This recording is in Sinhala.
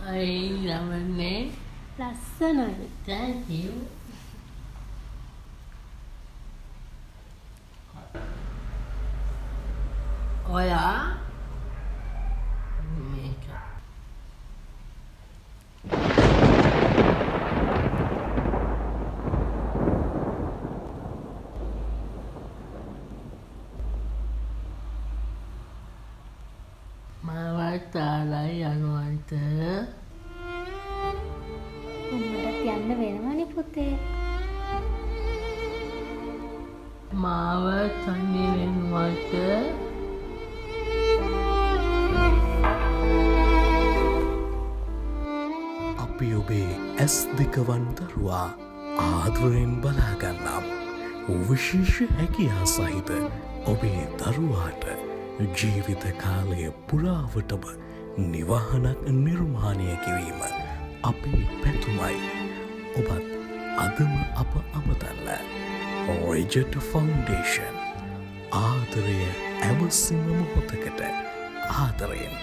I ළමනේ ලස්සනයි. Thank you. ඔයා මේක මාවත් ආලයි අනුන්ට උඹට යන්න වෙනවනේ පුතේ. මාව තනි වෙනවට අපි ඔබේ ඇස් දෙකවන් දරුවා ආදරයෙන් බලාගන්නම්. විශේෂ හැකියා සහිත ඔබේ දරුවාට ජීවිත කාලය පුරාවටම නිවහනක් නිර්මාණය කිරීම අපේ පැතුමයි. ඔබත් අදම අප අමතන්න. රෙජට් ෆවුන්ඩේෂන් ආදරය ඇවසිම මොහොතකට ආදරයෙන්